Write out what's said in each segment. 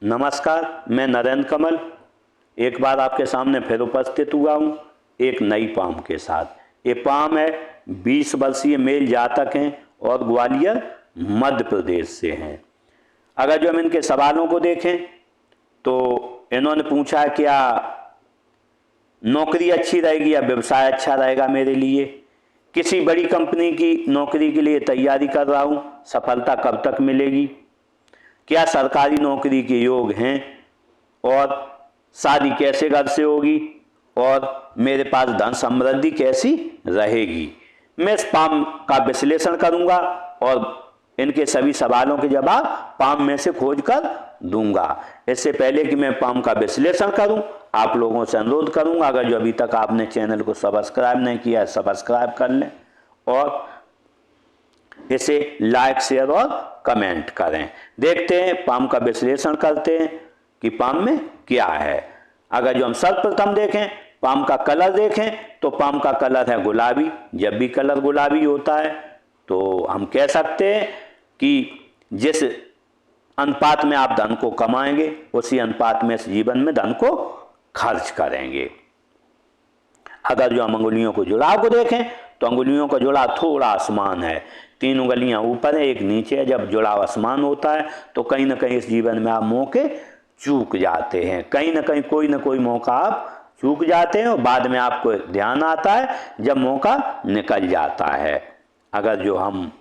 नमस्कार, मैं नरेंद्र कमल एक बार आपके सामने फिर उपस्थित हुआ हूँ एक नई पाम के साथ। ये पाम है 20 वर्षीय मेल जातक हैं और ग्वालियर मध्य प्रदेश से हैं। अगर जो हम इनके सवालों को देखें तो इन्होंने पूछा क्या नौकरी अच्छी रहेगी या व्यवसाय अच्छा रहेगा मेरे लिए, किसी बड़ी कंपनी की नौकरी के लिए तैयारी कर रहा हूँ, सफलता कब तक मिलेगी, क्या सरकारी नौकरी के योग हैं और शादी कैसे घर से होगी और मेरे पास धन समृद्धि कैसी रहेगी। मैं इस पाम का विश्लेषण करूंगा और इनके सभी सवालों के जवाब पाम में से खोज कर दूंगा। इससे पहले कि मैं पाम का विश्लेषण करूं, आप लोगों से अनुरोध करूंगा, अगर जो अभी तक आपने चैनल को सब्सक्राइब नहीं किया है सब्सक्राइब कर लें और इसे लाइक शेयर और कमेंट करें। देखते हैं पाम का विश्लेषण करते हैं कि पाम में क्या है। अगर जो हम सर्वप्रथम देखें पाम का कलर देखें तो पाम का कलर है गुलाबी। जब भी कलर गुलाबी होता है तो हम कह सकते हैं कि जिस अनुपात में आप धन को कमाएंगे उसी अनुपात में इस जीवन में धन को खर्च करेंगे। अगर जो हम अंगुलियों को जुड़ाव को देखें तो अंगुलियों का जुड़ाव थोड़ा आसमान है, 3 उंगलियां ऊपर है एक नीचे है। जब जुड़ाव आसमान होता है तो कहीं ना कहीं इस जीवन में आप मौके चूक जाते हैं, कहीं ना कहीं कोई ना कोई मौका आप चूक जाते हैं और बाद में आपको ध्यान आता है जब मौका निकल जाता है। अगर जो हम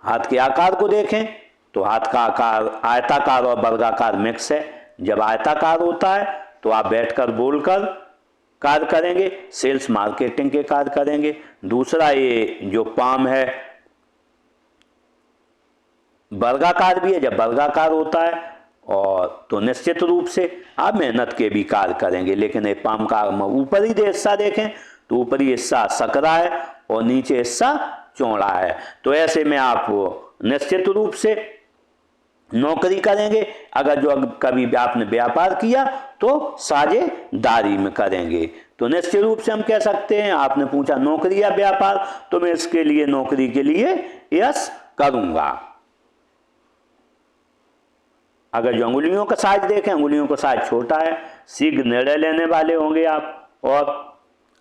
हाथ के आकार को देखें तो हाथ का आकार आयताकार और वर्गाकार मिक्स है। जब आयताकार होता है तो आप बैठकर बोलकर कार्य करेंगे, सेल्स मार्केटिंग के कार्य करेंगे। दूसरा ये जो पाम है वर्गाकार भी है। जब वर्गाकार होता है और तो निश्चित रूप से आप मेहनत के भी कार्य करेंगे। लेकिन ये पाम का ऊपरी हिस्सा देखें तो ऊपरी हिस्सा सकरा है और नीचे हिस्सा चौड़ा है। तो ऐसे में आप निश्चित रूप से नौकरी करेंगे। अगर जो कभी आपने व्यापार किया तो साझेदारी में करेंगे। तो निश्चित रूप से हम कह सकते हैं, आपने पूछा नौकरी या व्यापार, तो मैं इसके लिए नौकरी के लिए यस करूंगा। अगर जो अंगुलियों का साइज देखें अंगुलियों का साइज छोटा है, शीघ्र निर्णय लेने वाले होंगे आप और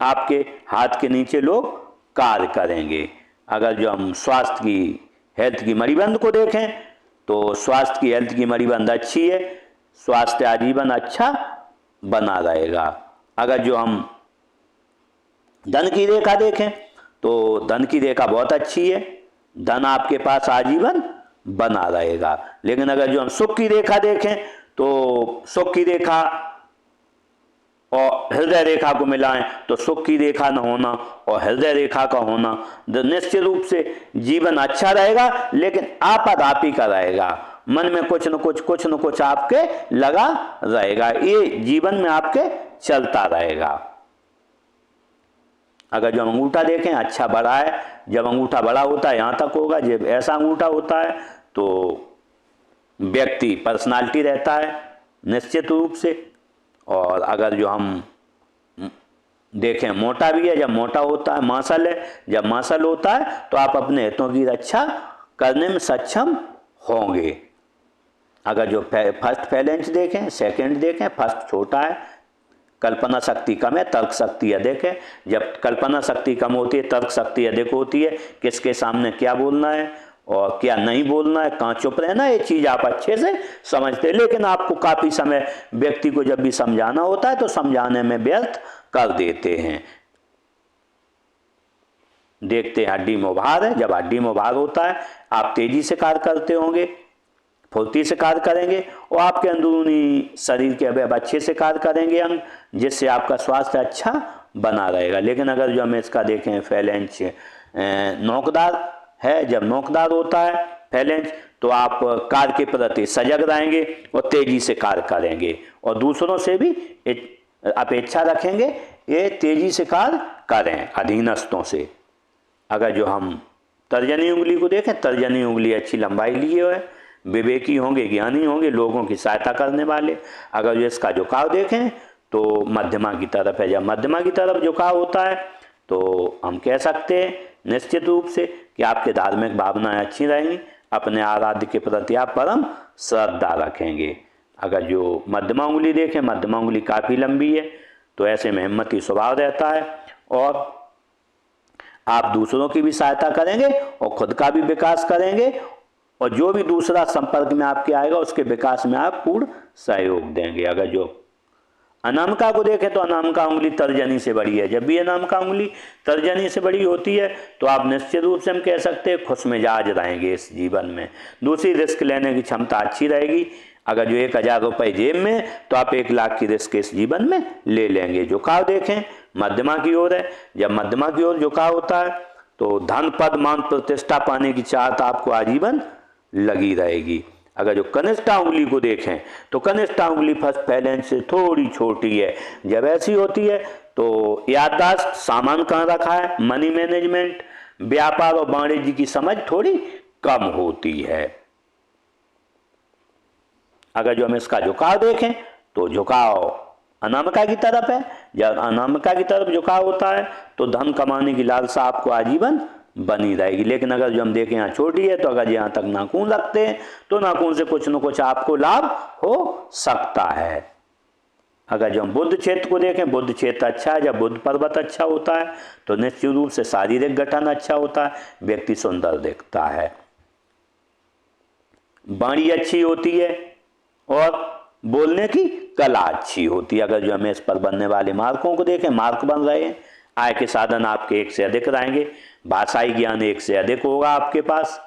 आपके हाथ के नीचे लोग कार्य करेंगे। अगर जो हम स्वास्थ्य की हेल्थ की मणिबंध को देखें तो स्वास्थ्य की हेल्थ की मणिबंध अच्छी है, स्वास्थ्य आजीवन अच्छा बना रहेगा। अगर जो हम धन की रेखा देखें तो धन की रेखा बहुत अच्छी है, धन आपके पास आजीवन बना रहेगा। लेकिन अगर जो हम सुख की रेखा देखें तो सुख की रेखा और हृदय रेखा को मिलाएं तो सुख की रेखा न होना और हृदय रेखा का होना, निश्चित रूप से जीवन अच्छा रहेगा लेकिन आपाधापी का रहेगा। मन में कुछ न कुछ आपके लगा रहेगा, ये जीवन में आपके चलता रहेगा। अगर जो अंगूठा देखें अच्छा बड़ा है, जब अंगूठा बड़ा होता है यहाँ तक होगा, जब ऐसा अंगूठा होता है तो व्यक्ति पर्सनालिटी रहता है निश्चित रूप से। और अगर जो हम देखें मोटा भी है, जब मोटा होता है मांसल है, जब मांसल होता है तो आप अपने हितों की रक्षा करने में सक्षम होंगे। अगर जो फर्स्ट फैलेंस देखें सेकंड देखें, फर्स्ट छोटा है, कल्पना शक्ति कम है, तर्क शक्ति अधिक है। जब कल्पना शक्ति कम होती है तर्क शक्ति अधिक होती है, किसके सामने क्या बोलना है और क्या नहीं बोलना है, कहाँ चुप रहना, ये चीज आप अच्छे से समझते हैं। लेकिन आपको काफी समय व्यक्ति को जब भी समझाना होता है तो समझाने में व्यर्थ कर देते हैं। देखते हैं हड्डी में उभार है, जब हड्डी में उभार होता है आप तेजी से कार्य करते होंगे, फुर्ती से कार्य करेंगे और आपके अंदरूनी शरीर के अवयव अच्छे से कार्य करेंगे अंग, जिससे आपका स्वास्थ्य अच्छा बना रहेगा। लेकिन अगर जो हम इसका देखें फैलेंस नोकदार है, जब नोकदार होता है फैलेंस तो आप कार्य के प्रति सजग रहेंगे और तेजी से कार्य करेंगे और दूसरों से भी अपेक्षा रखेंगे ये तेजी से कार्य करें अधीनस्थों से। अगर जो हम तर्जनी उंगली को देखें, तर्जनी उंगली अच्छी लंबाई लिए हुए, विवेकी होंगे, ज्ञानी होंगे, लोगों की सहायता करने वाले। अगर जो इसका झुकाव देखें तो मध्यमा की तरफ है, जब मध्यमा की तरफ झुकाव होता है तो हम कह सकते हैं निश्चित रूप से कि आपके धार्मिक भावनाएं अच्छी रहेंगी, अपने आराध्य के प्रति आप परम श्रद्धा रखेंगे। अगर जो मध्यमा उंगली देखें, मध्यमा उंगली काफ़ी लंबी है, तो ऐसे में हिम्मती स्वभाव रहता है और आप दूसरों की भी सहायता करेंगे और खुद का भी विकास करेंगे, और जो भी दूसरा संपर्क में आपके आएगा उसके विकास में आप पूर्ण सहयोग देंगे। अगर जो अनामिका को देखें तो अनामिका उंगली तर्जनी से बड़ी है। जब भी अनामिका उंगली तर्जनी से बड़ी होती है तो आप निश्चित रूप से हम कह सकते हैं खुश मिजाज रहेंगे इस जीवन में। दूसरी, रिस्क लेने की क्षमता अच्छी रहेगी। अगर जो 1000 रुपये जेब में, तो आप 1 लाख की रिस्क इस जीवन में ले लेंगे। झुकाव देखें मध्यमा की ओर है। जब मध्यमा की ओर झुकाव होता है तो धन, पद, मान, प्रतिष्ठा पाने की चाहत आपको आजीवन लगी रहेगी। अगर जो कनिष्ठा उंगली को देखें तो कनिष्ठा उंगली फर्स्ट फैलेंस से थोड़ी छोटी है। जब ऐसी होती है तो याददाश्त, सामान कहाँ रखा है, मनी मैनेजमेंट, व्यापार और वाणिज्य की समझ थोड़ी कम होती है। अगर जो हम इसका झुकाव देखें तो झुकाव अनामिका की तरफ है। जब अनामिका की तरफ झुकाव होता है तो धन कमाने की लालसा आपको आजीवन बनी रहेगी। लेकिन अगर जो हम देखें यहाँ छोटी है, तो अगर यहाँ तक नाखून रखते हैं तो नाखून से कुछ न कुछ आपको लाभ हो सकता है। अगर जो हम बुद्ध क्षेत्र को देखें, बुद्ध क्षेत्र अच्छा है। जब बुद्ध पर्वत अच्छा होता है तो निश्चित रूप से शारीरिक गठन अच्छा होता है, व्यक्ति सुंदर दिखता है, वाणी अच्छी होती है और बोलने की कला अच्छी होती है। अगर जो हमें इस पर बनने वाले मार्कों को देखें, मार्क बन रहे हैं, आय के साधन आपके 1 से अधिक रहेंगे, भाषाई ज्ञान 1 से अधिक होगा आपके पास,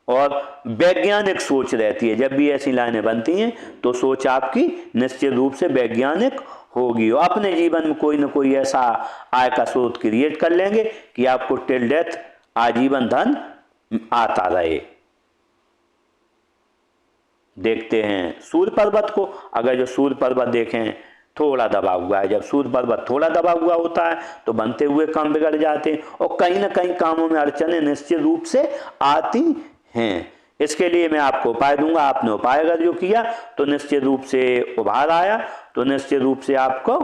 और वैज्ञानिक सोच रहती है। जब भी ऐसी लाइनें बनती हैं तो सोच आपकी निश्चित रूप से वैज्ञानिक होगी और अपने जीवन में कोई ना कोई ऐसा आय का स्रोत क्रिएट कर लेंगे कि आपको टिल डेथ आजीवन धन आता रहे। देखते हैं सूर्य पर्वत को। अगर जो सूर्य पर्वत देखें थोड़ा दबा हुआ है, जब सूर्य पर्वत थोड़ा दबा हुआ होता है तो बनते हुए काम बिगड़ जाते हैं और कहीं ना कहीं कामों में अड़चनें निश्चित रूप से आती हैं। इसके लिए मैं आपको उपाय दूंगा। आपने उपाय अगर जो किया तो निश्चित रूप से उभार आया, तो निश्चित रूप से आपको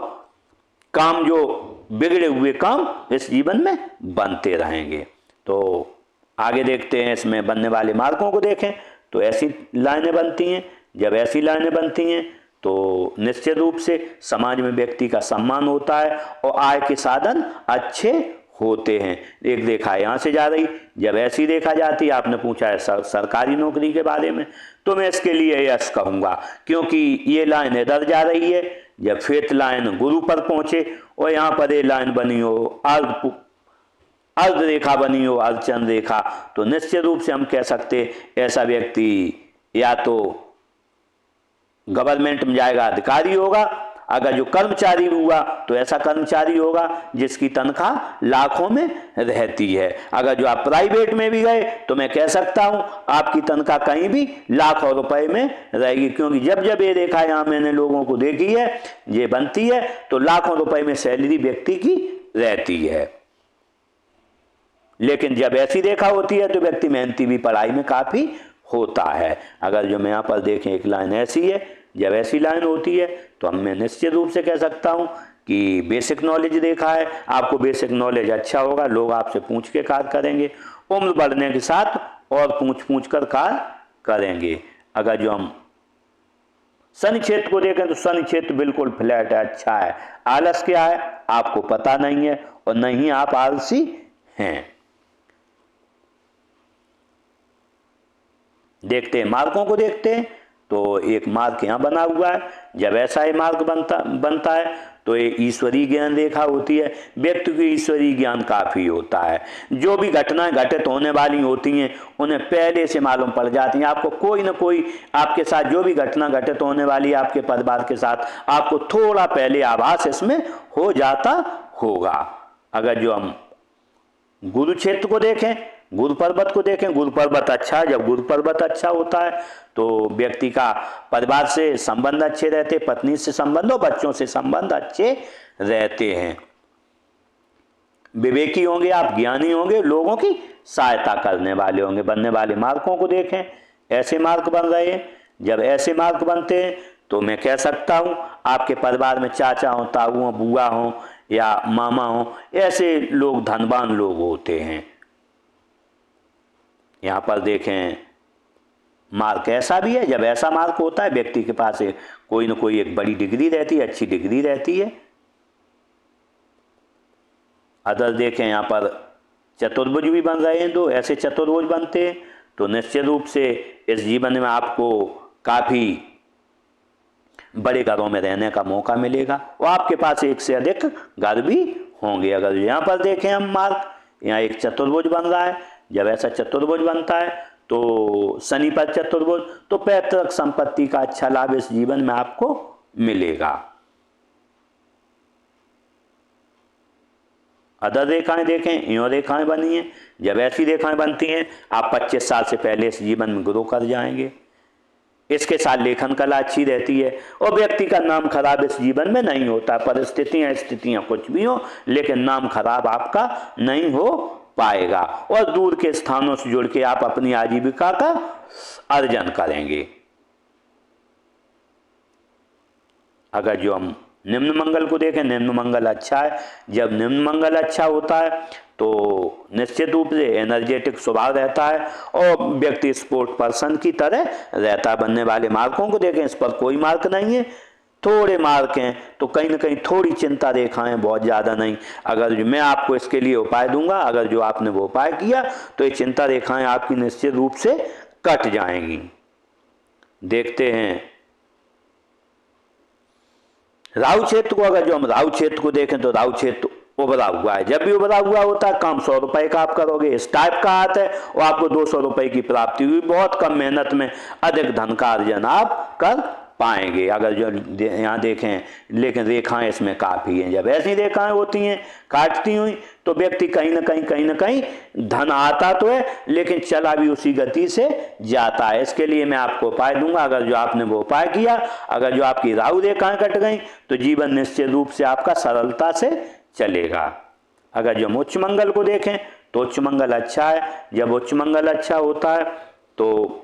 काम, जो बिगड़े हुए काम इस जीवन में बनते रहेंगे। तो आगे देखते हैं इसमें बनने वाले मार्कों को देखें तो ऐसी लाइनें बनती हैं। जब ऐसी लाइनें बनती हैं तो निश्चित रूप से समाज में व्यक्ति का सम्मान होता है और आय के साधन अच्छे होते हैं। एक रेखा यहाँ से जा रही, जब ऐसी रेखा जाती, आपने पूछा है सरकारी नौकरी के बारे में, तो मैं इसके लिए यस कहूँगा, क्योंकि ये लाइन इधर जा रही है। जब फेथ लाइन गुरु पर पहुँचे और यहाँ पर ये लाइन बनी हो, अर्ध रेखा बनी हो, अर्धचंद्र रेखा, तो निश्चित रूप से हम कह सकते ऐसा व्यक्ति या तो गवर्नमेंट में जाएगा, अधिकारी होगा। अगर जो कर्मचारी हुआ तो ऐसा कर्मचारी होगा जिसकी तनख्वाह लाखों में रहती है। अगर जो आप प्राइवेट में भी गए तो मैं कह सकता हूं आपकी तनख्वाह कहीं भी लाखों रुपए में रहेगी, क्योंकि जब जब ये देखा यहाँ मैंने लोगों को देखी है, ये बनती है तो लाखों रुपए में सैलरी व्यक्ति की रहती है। लेकिन जब ऐसी रेखा होती है तो व्यक्ति मेहनती भी पढ़ाई में काफी होता है। अगर जो मैं यहाँ पर देखें एक लाइन ऐसी है, जब ऐसी लाइन होती है तो मैं निश्चित रूप से कह सकता हूँ कि बेसिक नॉलेज देखा है, आपको बेसिक नॉलेज अच्छा होगा, लोग आपसे पूछ के कार्य करेंगे, उम्र बढ़ने के साथ और पूछ कर कार्य करेंगे। अगर जो हम शनि क्षेत्र को देखें तो शनि क्षेत्र बिल्कुल फ्लैट है, अच्छा है। आलस क्या है आपको पता नहीं है और नहीं आप आलसी हैं। देखते हैं मार्कों को, देखते हैं तो एक मार्क यहाँ बना हुआ है। जब ऐसा ही मार्क बनता है तो ये ईश्वरीय ज्ञान रेखा होती है। व्यक्ति को ईश्वरीय ज्ञान काफ़ी होता है। जो भी घटनाएं घटित होने वाली होती हैं उन्हें पहले से मालूम पड़ जाती हैं। आपको कोई ना कोई आपके साथ जो भी घटना घटित होने वाली है आपके परिवार के साथ, आपको थोड़ा पहले आभास इसमें हो जाता होगा। अगर जो हम गुरु क्षेत्र को देखें, गुरु पर्वत को देखें, गुरु पर्वत अच्छा है। जब गुरु पर्वत अच्छा होता है तो व्यक्ति का परिवार से संबंध अच्छे रहते, पत्नी से संबंध और बच्चों से संबंध अच्छे रहते हैं। विवेकी होंगे आप, ज्ञानी होंगे, लोगों की सहायता करने वाले होंगे। बनने वाले मार्कों को देखें, ऐसे मार्क बन रहे हैं। जब ऐसे मार्क बनते हैं तो मैं कह सकता हूँ आपके परिवार में चाचा हो, ताऊ हो, बुआ हो या मामा हो, ऐसे लोग धनवान लोग होते हैं। यहाँ पर देखें मार्क ऐसा भी है, जब ऐसा मार्क होता है व्यक्ति के पास कोई ना कोई एक बड़ी डिग्री रहती है, अच्छी डिग्री रहती है। अदर देखें यहाँ पर चतुर्भुज भी बन रहे हैं, दो ऐसे चतुर्भुज बनते हैं तो निश्चित रूप से इस जीवन में आपको काफ़ी बड़े घरों में रहने का मौका मिलेगा और आपके पास एक से अधिक घर भी होंगे। अगर यहाँ पर देखें हम मार्क, यहाँ एक चतुर्भुज बन रहा है, जब ऐसा चतुर्भुज बनता है तो शनि पर चतुर्भुज, तो पैतृक संपत्ति का अच्छा लाभ इस जीवन में आपको मिलेगा। अदर रेखाएं देखें, यो रेखाएं बनी हैं, जब ऐसी रेखाएं बनती हैं आप 25 साल से पहले इस जीवन में ग्रो कर जाएंगे। इसके साथ लेखन कला अच्छी रहती है और व्यक्ति का नाम खराब इस जीवन में नहीं होता। परिस्थितियां स्थितियां कुछ भी हो, लेकिन नाम खराब आपका नहीं हो पाएगा और दूर के स्थानों से जुड़ के आप अपनी आजीविका का अर्जन करेंगे। अगर जो हम निम्न मंगल को देखें, निम्न मंगल अच्छा है। जब निम्न मंगल अच्छा होता है तो निश्चित रूप से एनर्जेटिक स्वभाव रहता है और व्यक्ति स्पोर्ट पर्सन की तरह रहता है। बनने वाले मार्कों को देखें, इस पर कोई मार्क नहीं है, थोड़े मार्क हैं, तो कहीं ना कहीं थोड़ी चिंता रेखाएं, बहुत ज़्यादा नहीं। अगर जो मैं आपको इसके लिए उपाय दूंगा, अगर जो आपने वो उपाय किया तो ये चिंता रेखाएं आपकी निश्चित रूप से कट जाएंगी। देखते हैं राहु क्षेत्र को। अगर जो हम राहु क्षेत्र को देखें तो राहु क्षेत्र उभरा हुआ है। जब भी उभरा हुआ होता है काम 100 रुपए का आप करोगे, इस टाइप का हाथ है और आपको 200 रुपए की प्राप्ति हुई। बहुत कम मेहनत में अधिक धन का अर्जन आप कर पाएंगे। अगर जो यहाँ देखें, लेकिन रेखाएं इसमें काफ़ी हैं। जब ऐसी रेखाएं होती हैं काटती हुई तो व्यक्ति कहीं ना कहीं धन आता तो है, लेकिन चला भी उसी गति से जाता है। इसके लिए मैं आपको उपाय दूंगा। अगर जो आपने वो उपाय किया, अगर जो आपकी राहु रेखाएं कट गई तो जीवन निश्चित रूप से आपका सरलता से चलेगा। अगर जो हम उच्च मंगल को देखें तो उच्च मंगल अच्छा है। जब उच्च मंगल अच्छा होता है तो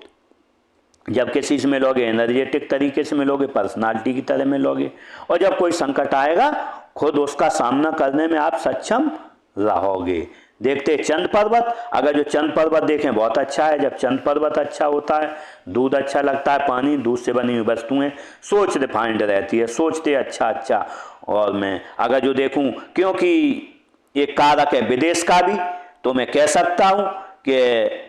जब किसी से मिलोगे एनर्जेटिक तरीके से मिलोगे, पर्सनालिटी की तरह मिलोगे और जब कोई संकट आएगा खुद उसका सामना करने में आप सक्षम रहोगे। देखते हैं चंद पर्वत। अगर जो चंद पर्वत देखें बहुत अच्छा है। जब चंद पर्वत अच्छा होता है, दूध अच्छा लगता है, पानी, दूध से बनी हुई वस्तुएं, सोच रिफाइंड रहती है, सोचते अच्छा। और मैं अगर जो देखूं, क्योंकि ये कारक है विदेश का भी, तो मैं कह सकता हूं कि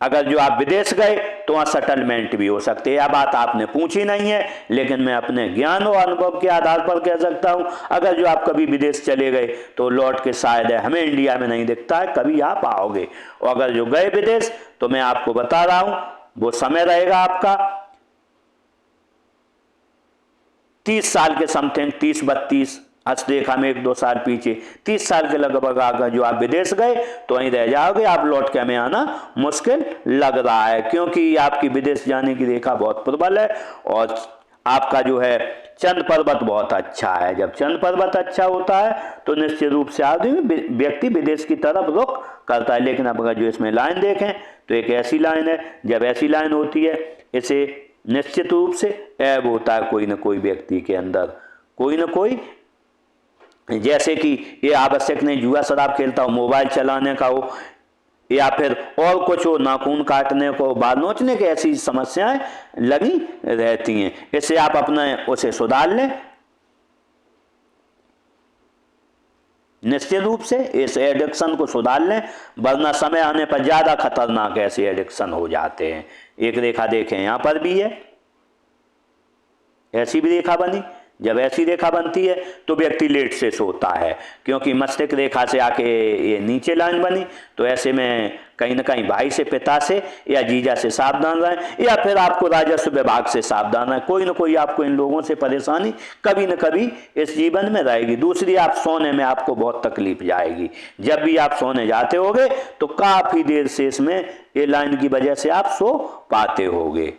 अगर जो आप विदेश गए तो वहाँ सेटलमेंट भी हो सकते हैं। यह बात आपने पूछी नहीं है, लेकिन मैं अपने ज्ञान और अनुभव के आधार पर कह सकता हूँ। अगर जो आप कभी विदेश चले गए तो लौट के शायद है, हमें इंडिया में नहीं दिखता है, कभी आप आओगे। और अगर जो गए विदेश तो मैं आपको बता रहा हूँ वो समय रहेगा आपका 30 साल के समथिंग, 30-32 हस्तरेखा में 1-2 साल पीछे, 30 साल के लगभग आकर जो आप विदेश गए तो वहीं रह जाओगे। आप लौट के हमें आना मुश्किल लग रहा है, क्योंकि आपकी विदेश जाने की रेखा बहुत प्रबल है और आपका जो है चंद पर्वत बहुत अच्छा है। जब चंद पर्वत अच्छा होता है तो निश्चित रूप से आदमी व्यक्ति विदेश की तरफ रुख करता है। लेकिन अब अगर जो इसमें लाइन देखें तो एक ऐसी लाइन है, जब ऐसी लाइन होती है इसे निश्चित रूप से ऐब होता है कोई ना कोई व्यक्ति के अंदर, कोई ना कोई, जैसे कि ये आवश्यक नहीं जुआ शराब खेलता हो, मोबाइल चलाने का हो या फिर और कुछ हो, नाखून काटने को, बाल नोचने की, ऐसी समस्याएं लगी रहती हैं। इससे आप अपने उसे सुधार लें। निश्चित रूप से इस एडिक्शन को सुधार लें, वरना समय आने पर ज्यादा खतरनाक ऐसे एडिक्शन हो जाते हैं। एक रेखा देखें यहां पर भी है, ऐसी भी रेखा बनी। जब ऐसी रेखा बनती है तो व्यक्ति लेट से सोता है, क्योंकि मस्तिष्क रेखा से आके ये नीचे लाइन बनी। तो ऐसे में कहीं ना कहीं भाई से, पिता से या जीजा से सावधान रहें, या फिर आपको राजस्व विभाग से सावधान रहें। कोई ना कोई आपको इन लोगों से परेशानी कभी न कभी इस जीवन में रहेगी। दूसरी, आप सोने में आपको बहुत तकलीफ जाएगी। जब भी आप सोने जाते होगे तो काफी देर से इसमें ये लाइन की वजह से आप सो पाते होगे।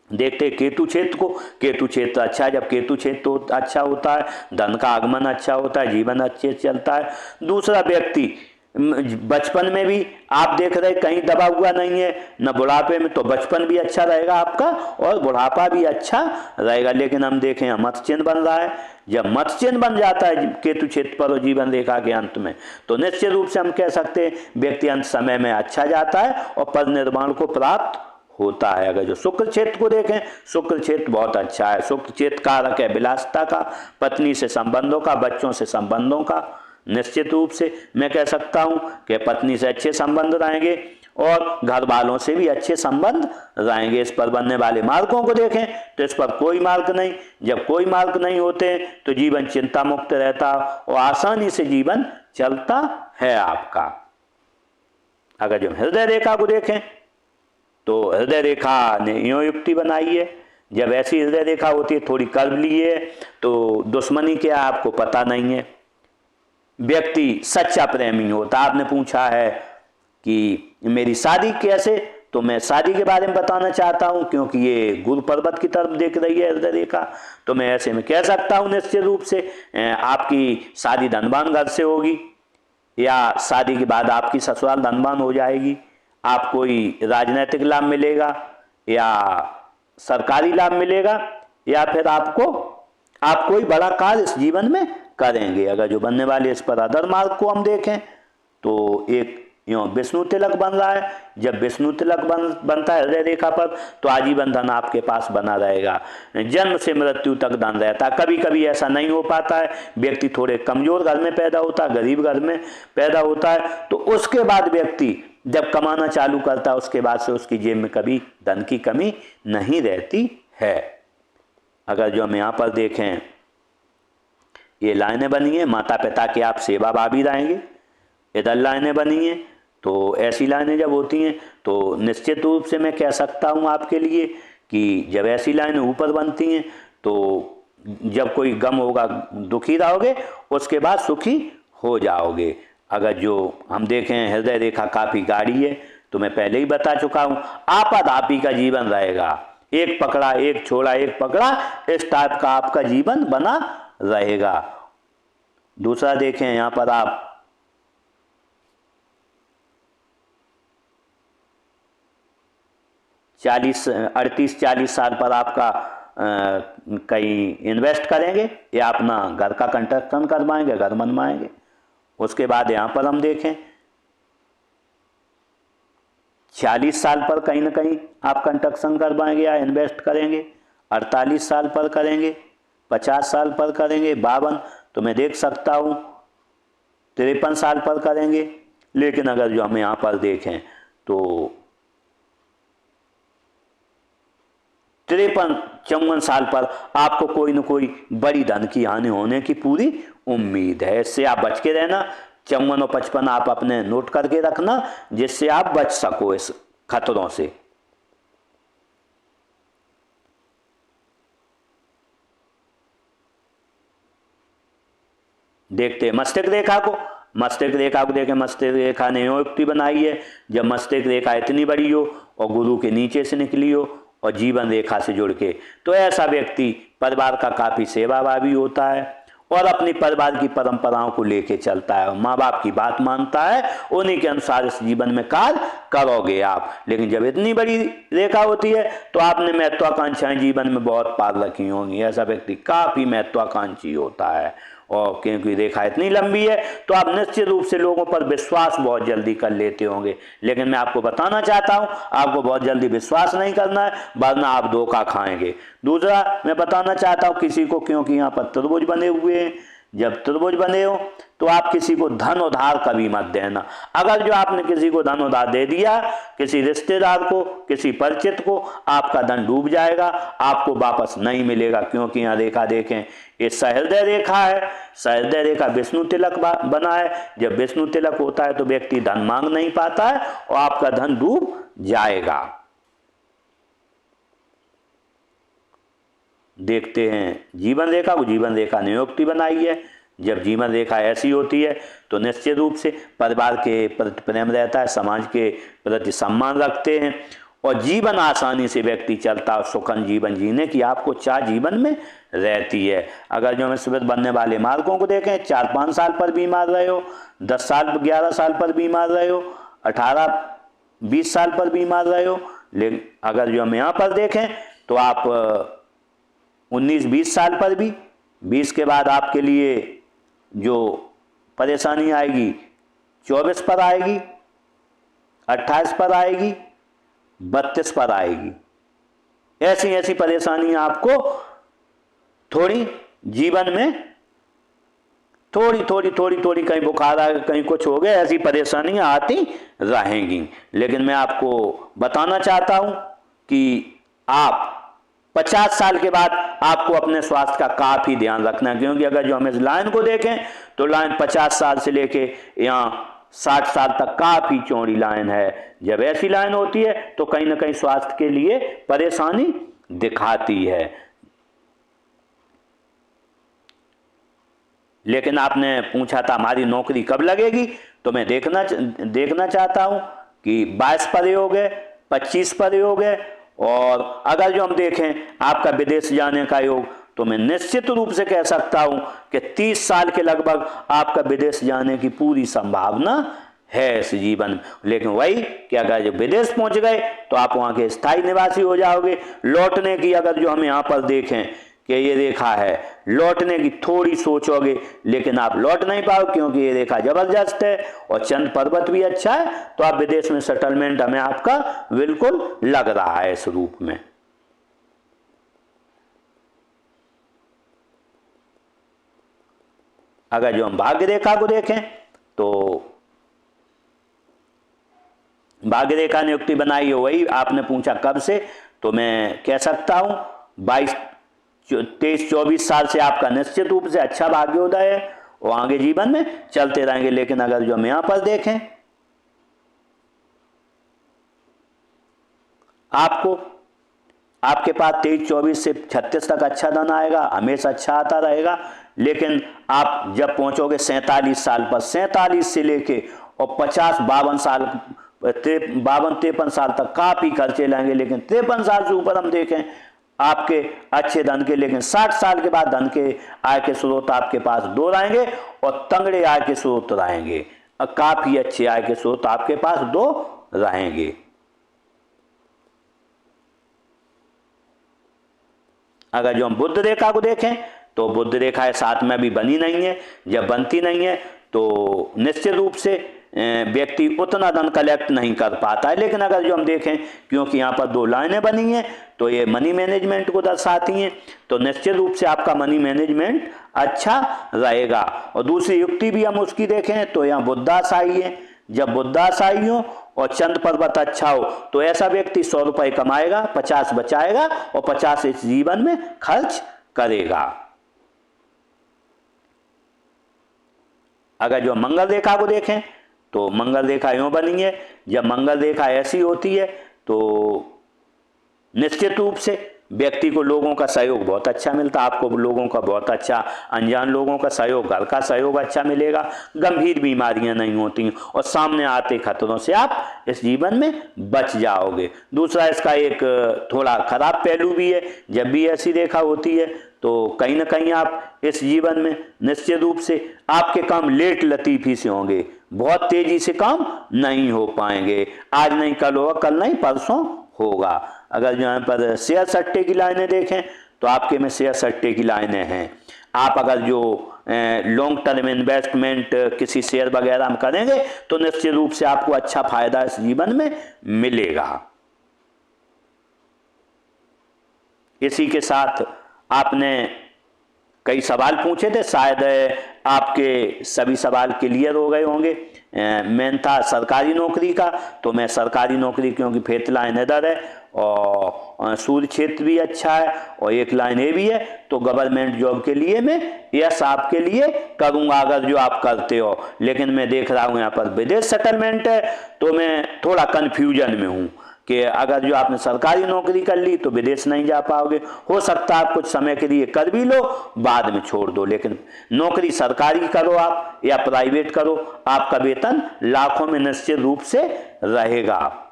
देखते हैं केतु क्षेत्र को। केतु क्षेत्र अच्छा है। जब केतु क्षेत्र अच्छा होता है, धन का आगमन अच्छा होता है, जीवन अच्छे से चलता है। दूसरा, व्यक्ति बचपन में भी आप देख रहे कहीं दबा हुआ नहीं है, न बुढ़ापे में, तो बचपन भी अच्छा रहेगा आपका और बुढ़ापा भी अच्छा रहेगा। लेकिन हम देखें मत चिन्ह बन रहा है। जब मत चिन्ह बन जाता है केतु क्षेत्र पर और जीवन रेखा के अंत में, तो निश्चित रूप से हम कह सकते हैं व्यक्ति अंत समय में अच्छा जाता है और पद निर्माण को प्राप्त होता है। अगर जो शुक्र क्षेत्र को देखें, शुक्र क्षेत्र बहुत अच्छा है। शुक्र क्षेत्र कारक है विलासिता का, पत्नी से संबंधों का, बच्चों से संबंधों का। निश्चित रूप से मैं कह सकता हूं कि पत्नी से अच्छे संबंध रहेंगे और घर वालों से भी अच्छे संबंध रहेंगे। इस पर बनने वाले मार्कों को देखें तो इस पर कोई मार्क नहीं। जब कोई मार्क नहीं होते तो जीवन चिंता मुक्त रहता और आसानी से जीवन चलता है आपका। अगर जो हृदय रेखा को देखें तो हृदय रेखा ने यूं युक्ति बनाई है। जब ऐसी हृदय रेखा होती है थोड़ी कर्व ली है तो दुश्मनी क्या आपको पता नहीं है। व्यक्ति सच्चा प्रेमी होता। आपने पूछा है कि मेरी शादी कैसे, तो मैं शादी के बारे में बताना चाहता हूं क्योंकि ये गुरु पर्वत की तरफ देख रही है हृदय रेखा, तो मैं ऐसे में कह सकता हूं निश्चित रूप से आपकी शादी धनवान घर से होगी या शादी के बाद आपकी ससुराल धनवान हो जाएगी। आप कोई राजनीतिक लाभ मिलेगा या सरकारी लाभ मिलेगा या फिर आप कोई बड़ा कार्य इस जीवन में करेंगे। अगर जो बनने वाले इस पर अदर मार्ग को हम देखें तो एक यूँ विष्णु तिलक बन रहा है। जब विष्णु तिलक बनता है हृदय रेखा पर तो आजीवन धन आपके पास बना रहेगा। जन्म से मृत्यु तक धन रहता है। कभी कभी ऐसा नहीं हो पाता है, व्यक्ति थोड़े कमजोर घर में पैदा होता है, गरीब घर में पैदा होता है, तो उसके बाद व्यक्ति जब कमाना चालू करता है उसके बाद से उसकी जेब में कभी धन की कमी नहीं रहती है। अगर जो हम यहाँ पर देखें ये लाइनें बनी है, माता पिता की आप सेवा भावी रहेंगे। इधर लाइनें बनी हैं तो ऐसी लाइनें जब होती हैं तो निश्चित रूप से मैं कह सकता हूँ आपके लिए कि जब ऐसी लाइनें ऊपर बनती हैं तो जब कोई गम होगा दुखी रहोगे, उसके बाद सुखी हो जाओगे। अगर जो हम देखें हृदय रेखा काफ़ी गाढ़ी है तो मैं पहले ही बता चुका हूँ आपाधापी का जीवन रहेगा। एक पकड़ा एक छोड़ा, एक पकड़ा, इस टाइप का आपका जीवन बना रहेगा। दूसरा देखें यहाँ पर आप 38-40 साल पर आपका कहीं इन्वेस्ट करेंगे या अपना घर का कंस्ट्रक्शन करवाएंगे, घर बनवाएंगे। उसके बाद यहाँ पर हम देखें 40 साल पर कहीं ना कहीं आप कंस्ट्रक्शन करवाएंगे या इन्वेस्ट करेंगे, 48 साल पर करेंगे, 50 साल पर करेंगे, 52, तो मैं देख सकता हूँ 53 साल पर करेंगे। लेकिन अगर जो हम यहाँ पर देखें तो 53-54 साल पर आपको कोई न कोई बड़ी धन की हानि होने की पूरी उम्मीद है। इससे आप बच के रहना। 54 और 55 आप अपने नोट करके रखना जिससे आप बच सको इस खतरों से। देखते हैं मस्तिष्क रेखा को। मस्तिष्क रेखा को देखें, मस्तिष्क रेखा ने युक्ति बनाई है। जब मस्तिष्क रेखा इतनी बड़ी हो और गुरु के नीचे से निकली हो और जीवन रेखा से जुड़ के, तो ऐसा व्यक्ति परिवार का काफ़ी सेवाभावी होता है और अपनी परिवार की परंपराओं को लेके चलता है, माँ बाप की बात मानता है, उन्हीं के अनुसार इस जीवन में कार्य करोगे आप। लेकिन जब इतनी बड़ी रेखा होती है तो आपने महत्वाकांक्षाएं जीवन में बहुत पार रखी होंगी। ऐसा व्यक्ति काफ़ी महत्वाकांक्षी होता है और क्योंकि रेखा इतनी लंबी है तो आप निश्चित रूप से लोगों पर विश्वास बहुत जल्दी कर लेते होंगे। लेकिन मैं आपको बताना चाहता हूं आपको बहुत जल्दी विश्वास नहीं करना है, वरना आप धोखा खाएंगे। दूसरा मैं बताना चाहता हूं किसी को, क्योंकि यहाँ पर त्रिभुज बने हुए हैं, जब त्रिभुज बने हो तो आप किसी को धन उधार कभी मत देना। अगर जो आपने किसी को धन उधार दे दिया, किसी रिश्तेदार को, किसी परिचित को, आपका धन डूब जाएगा, आपको वापस नहीं मिलेगा। क्योंकि यहाँ रेखा देखें ये सहृदय रेखा है। सहृदय रेखा विष्णु तिलक बना है। जब विष्णु तिलक होता है तो व्यक्ति धन मांग नहीं पाता है और आपका धन डूब जाएगा। देखते हैं जीवन रेखा को। जीवन रेखा ने युक्ति बनाई है। जब जीवन रेखा ऐसी होती है तो निश्चित रूप से परिवार के प्रति प्रेम रहता है, समाज के प्रति सम्मान रखते हैं और जीवन आसानी से व्यक्ति चलता और सुखन जीवन जीने की आपको चाह जीवन में रहती है। अगर जो हमें सुबह बनने वाले मार्गों को देखें, 4-5 साल पर बीमार रहे हो, 10 साल 11 साल पर बीमार रहे हो, 18-20 साल पर बीमार रहे हो, लेकिन अगर जो हम यहाँ पर देखें तो आप 19-20 साल पर भी, 20 के बाद आपके लिए जो परेशानी आएगी 24 पर आएगी, 28 पर आएगी, 32 पर आएगी। ऐसी ऐसी परेशानी आपको थोड़ी जीवन में थोड़ी कहीं बुखार आ गया, कहीं कुछ हो गया, ऐसी परेशानियां आती रहेंगी। लेकिन मैं आपको बताना चाहता हूं कि आप 50 साल के बाद आपको अपने स्वास्थ्य का काफी ध्यान रखना है, क्योंकि अगर जो हम इस लाइन को देखें तो लाइन 50 साल से लेके यहाँ 60 साल तक काफी चौड़ी लाइन है। जब ऐसी लाइन होती है तो कहीं ना कहीं स्वास्थ्य के लिए परेशानी दिखाती है। लेकिन आपने पूछा था हमारी नौकरी कब लगेगी, तो मैं देखना चाहता हूं कि 22 पर योग है, 25 पर योग है, और अगर जो हम देखें आपका विदेश जाने का योग, तो मैं निश्चित रूप से कह सकता हूं कि 30 साल के लगभग आपका विदेश जाने की पूरी संभावना है इस जीवन में। लेकिन वही कि अगर जो विदेश पहुंच गए तो आप वहां के स्थायी निवासी हो जाओगे। लौटने की अगर जो हम यहाँ पर देखें कि ये रेखा है, लौटने की थोड़ी सोचोगे, लेकिन आप लौट नहीं पाओ, क्योंकि ये रेखा जबरदस्त है और चंद्र पर्वत भी अच्छा है, तो आप विदेश में सेटलमेंट हमें आपका बिल्कुल लग रहा है इस रूप में। अगर जो हम भाग्य रेखा को देखें तो भाग्य रेखा नियुक्ति बनाई है, वही आपने पूछा कब से, तो मैं कह सकता हूं 23-24 साल से आपका निश्चित रूप से अच्छा भाग्योदय है और आगे जीवन में चलते रहेंगे। लेकिन अगर जो हम यहां पर देखें, आपके पास 23-24 से 36 तक अच्छा धन आएगा, हमेशा अच्छा आता रहेगा। लेकिन आप जब पहुंचोगे 47 साल पर, 47 से लेके और 50-52 साल 52-53 साल तक काफी खर्चे लाएंगे। लेकिन 53 साल से ऊपर हम देखें आपके अच्छे धन के, लेकिन 60 साल के बाद धन के आय के स्रोत आपके पास 2 रहेंगे और तंगड़े आय के स्रोत रहेंगे। काफी अच्छे आय के स्रोत आपके पास 2 रहेंगे। अगर जो हम बुध रेखा को देखें तो बुध रेखा साथ में भी बनी नहीं है। जब बनती नहीं है तो निश्चित रूप से व्यक्ति उतना धन कलेक्ट नहीं कर पाता है। लेकिन अगर जो हम देखें, क्योंकि यहाँ पर 2 लाइनें बनी हैं तो ये मनी मैनेजमेंट को दर्शाती हैं, तो निश्चित रूप से आपका मनी मैनेजमेंट अच्छा रहेगा। और दूसरी युक्ति भी हम उसकी देखें तो यहाँ बुद्धाशाही है। जब बुद्धाशाही हो और चंद्र पर्वत अच्छा हो तो ऐसा व्यक्ति 100 रुपए कमाएगा, 50 बचाएगा और 50 इस जीवन में खर्च करेगा। अगर जो मंगल रेखा को देखें तो मंगल रेखा यूं बनी है। जब मंगल रेखा ऐसी होती है तो निश्चित रूप से व्यक्ति को लोगों का सहयोग बहुत अच्छा मिलता है। आपको लोगों का बहुत अच्छा, अनजान लोगों का सहयोग, घर का सहयोग अच्छा मिलेगा। गंभीर बीमारियां नहीं होती और सामने आते खतरों से आप इस जीवन में बच जाओगे। दूसरा इसका एक थोड़ा खराब पहलू भी है, जब भी ऐसी रेखा होती है तो कहीं ना कहीं आप इस जीवन में निश्चित रूप से आपके काम लेट लतीफी से होंगे, बहुत तेजी से काम नहीं हो पाएंगे। आज नहीं कल होगा, कल नहीं परसों होगा। अगर यहाँ पर शेयर सट्टे की लाइनें देखें तो आपके में शेयर सट्टे की लाइनें हैं। आप अगर जो लॉन्ग टर्म इन्वेस्टमेंट किसी शेयर वगैरह में करेंगे तो निश्चित रूप से आपको अच्छा फायदा इस जीवन में मिलेगा। इसी के साथ आपने कई सवाल पूछे थे, शायद आपके सभी सवाल क्लियर हो गए होंगे। मेन था सरकारी नौकरी का, तो मैं सरकारी नौकरी, क्योंकि फेथ लाइन इधर है और सूर्य क्षेत्र भी अच्छा है और एक लाइन ये भी है, तो गवर्नमेंट जॉब के लिए मैं यस आपके लिए करूंगा अगर जो आप करते हो। लेकिन मैं देख रहा हूं यहाँ पर विदेश सेटलमेंट है, तो मैं थोड़ा कन्फ्यूजन में हूँ कि अगर जो आपने सरकारी नौकरी कर ली तो विदेश नहीं जा पाओगे। हो सकता है आप कुछ समय के लिए कर भी लो, बाद में छोड़ दो, लेकिन नौकरी सरकारी करो आप या प्राइवेट करो, आपका वेतन लाखों में निश्चित रूप से रहेगा।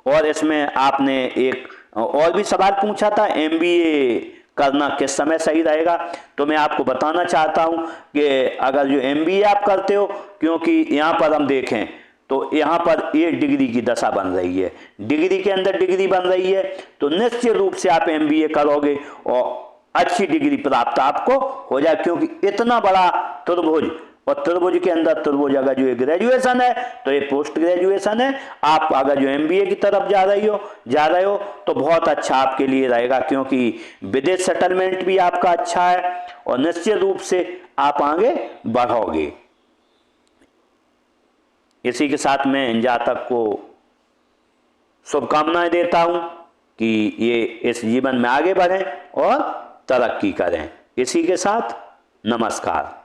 और इसमें आपने एक और भी सवाल पूछा था, एमबीए करना किस समय सही रहेगा। तो मैं आपको बताना चाहता हूं कि अगर जो एमबीए आप करते हो, क्योंकि यहाँ पर हम देखें तो यहाँ पर एक डिग्री की दशा बन रही है, डिग्री के अंदर डिग्री बन रही है, तो निश्चित रूप से आप एमबीए करोगे और अच्छी डिग्री प्राप्त आपको हो जाए, क्योंकि इतना बड़ा त्रिभुज, और त्रिभुज के अंदर त्रिभुज अगर जो ग्रेजुएशन है तो ये पोस्ट ग्रेजुएशन है। आप अगर जो एमबीए की तरफ जा रहे हो तो बहुत अच्छा आपके लिए रहेगा, क्योंकि विदेश सेटलमेंट भी आपका अच्छा है और निश्चित रूप से आप आगे बढ़ोगे। इसी के साथ मैं जातक को शुभकामनाएं देता हूं कि ये इस जीवन में आगे बढ़ें और तरक्की करें। इसी के साथ नमस्कार।